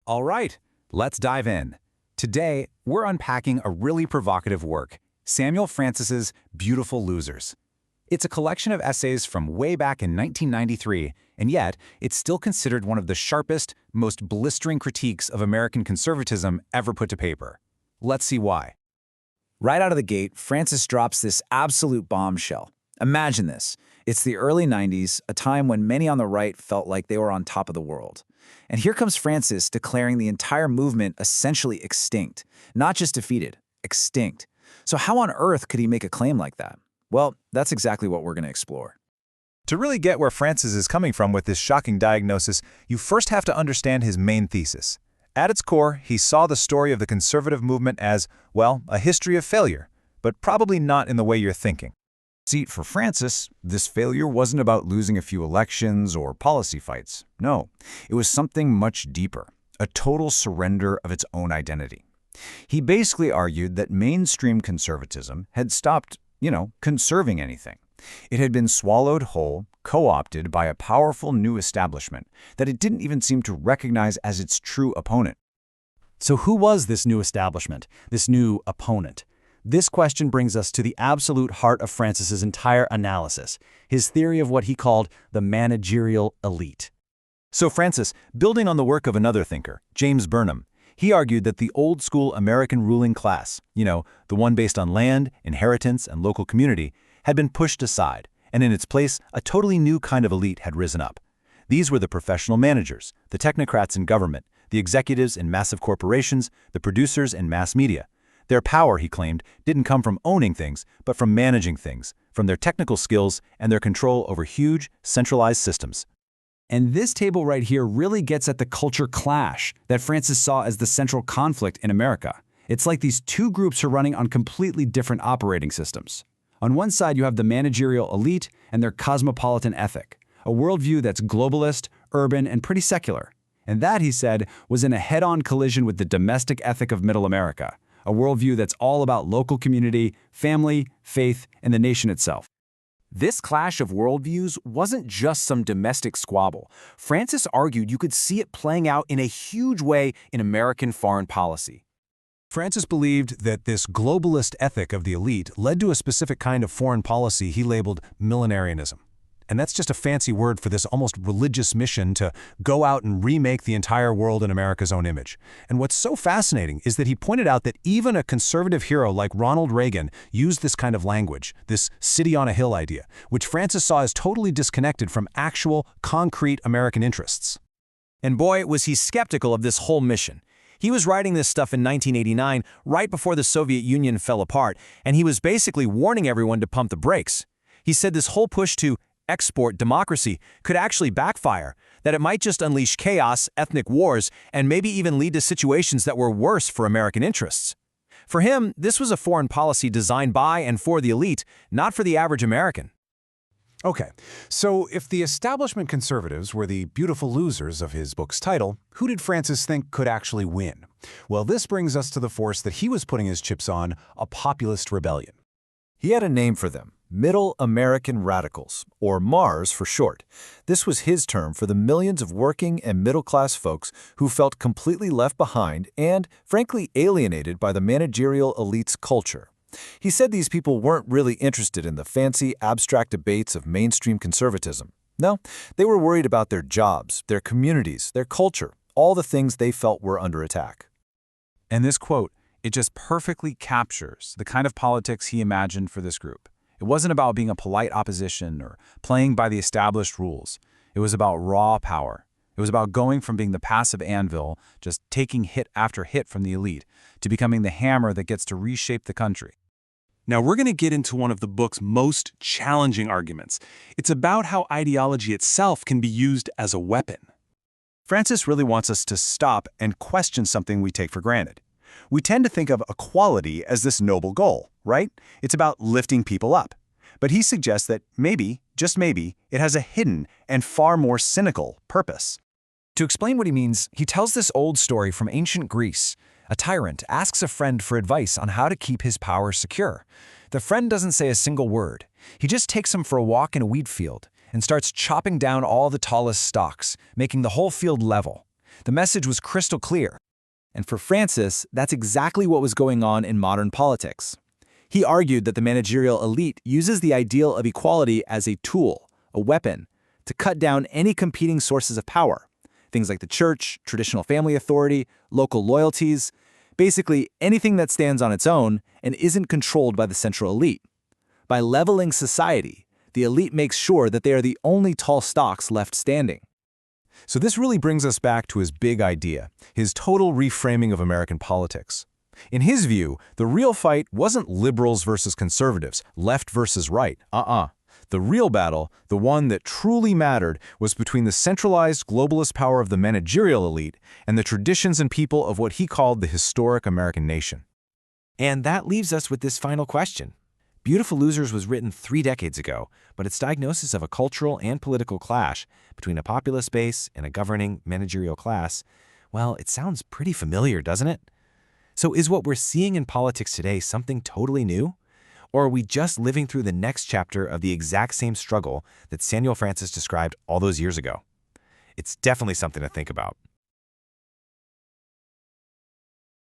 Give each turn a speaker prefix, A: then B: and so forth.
A: All right, let's dive in. Today, we're unpacking a really provocative work, Samuel Francis's Beautiful Losers. It's a collection of essays from way back in 1993, and yet it's still considered one of the sharpest, most blistering critiques of American conservatism ever put to paper. Let's see why. Right out of the gate, Francis drops this absolute bombshell. Imagine this. It's the early 90s, a time when many on the right felt like they were on top of the world. And here comes Francis declaring the entire movement essentially extinct. Not just defeated, extinct. So how on earth could he make a claim like that? Well, that's exactly what we're going to explore.
B: To really get where Francis is coming from with this shocking diagnosis, you first have to understand his main thesis. At its core, he saw the story of the conservative movement as, well, a history of failure, but probably not in the way you're thinking.
A: See, for Francis, this failure wasn't about losing a few elections or policy fights. No, it was something much deeper, a total surrender of its own identity. He basically argued that mainstream conservatism had stopped, conserving anything. It had been swallowed whole, co-opted by a powerful new establishment that it didn't even seem to recognize as its true opponent.
C: So who was this new establishment, this new opponent? This question brings us to the absolute heart of Francis's entire analysis, his theory of what he called the managerial elite.
B: So Francis, building on the work of another thinker, James Burnham, he argued that the old-school American ruling class, the one based on land, inheritance, and local community, had been pushed aside, and in its place, a totally new kind of elite had risen up. These were the professional managers, the technocrats in government, the executives in massive corporations, the producers in mass media. Their power, he claimed, didn't come from owning things, but from managing things, from their technical skills and their control over huge, centralized systems.
C: And this table right here really gets at the culture clash that Francis saw as the central conflict in America. It's like these two groups are running on completely different operating systems. On one side, you have the managerial elite and their cosmopolitan ethic, a worldview that's globalist, urban, and pretty secular. And that, he said, was in a head-on collision with the domestic ethic of Middle America, a worldview that's all about local community, family, faith, and the nation itself.
A: This clash of worldviews wasn't just some domestic squabble. Francis argued you could see it playing out in a huge way in American foreign policy.
B: Francis believed that this globalist ethic of the elite led to a specific kind of foreign policy he labeled millenarianism. And that's just a fancy word for this almost religious mission to go out and remake the entire world in America's own image. And what's so fascinating is that he pointed out that even a conservative hero like Ronald Reagan used this kind of language, this city on a hill idea, which Francis saw as totally disconnected from actual, concrete American interests.
A: And boy, was he skeptical of this whole mission. He was writing this stuff in 1989, right before the Soviet Union fell apart, and he was basically warning everyone to pump the brakes. He said this whole push to export democracy could actually backfire, that it might just unleash chaos, ethnic wars, and maybe even lead to situations that were worse for American interests. For him, this was a foreign policy designed by and for the elite, not for the average American.
B: Okay, so if the establishment conservatives were the beautiful losers of his book's title, who did Francis think could actually win? Well, this brings us to the force that he was putting his chips on, a populist rebellion.
D: He had a name for them, Middle American Radicals, or MARS for short. This was his term for the millions of working and middle-class folks who felt completely left behind and, frankly, alienated by the managerial elite's culture. He said these people weren't really interested in the fancy, abstract debates of mainstream conservatism. No, they were worried about their jobs, their communities, their culture, all the things they felt were under attack.
A: And this quote, it just perfectly captures the kind of politics he imagined for this group. It wasn't about being a polite opposition or playing by the established rules. It was about raw power. It was about going from being the passive anvil, just taking hit after hit from the elite, to becoming the hammer that gets to reshape the country.
E: Now we're going to get into one of the book's most challenging arguments. It's about how ideology itself can be used as a weapon.
B: Francis really wants us to stop and question something we take for granted. We tend to think of equality as this noble goal, right? It's about lifting people up. But he suggests that maybe, just maybe, it has a hidden and far more cynical purpose.
A: To explain what he means, he tells this old story from ancient Greece. A tyrant asks a friend for advice on how to keep his power secure. The friend doesn't say a single word. He just takes him for a walk in a wheat field and starts chopping down all the tallest stalks, making the whole field level.
B: The message was crystal clear. And for Francis, that's exactly what was going on in modern politics. He argued that the managerial elite uses the ideal of equality as a tool, a weapon, to cut down any competing sources of power. Things like the church, traditional family authority, local loyalties, basically anything that stands on its own and isn't controlled by the central elite. By leveling society, the elite makes sure that they are the only tall stocks left standing.
D: So this really brings us back to his big idea, his total reframing of American politics. In his view, the real fight wasn't liberals versus conservatives, left versus right. The real battle, the one that truly mattered, was between the centralized globalist power of the managerial elite and the traditions and people of what he called the historic American nation.
B: And that leaves us with this final question. Beautiful Losers was written 3 decades ago, but its diagnosis of a cultural and political clash between a populist base and a governing managerial class, well, it sounds pretty familiar, doesn't it? So is what we're seeing in politics today something totally new? Or are we just living through the next chapter of the exact same struggle that Samuel Francis described all those years ago? It's definitely something to think about.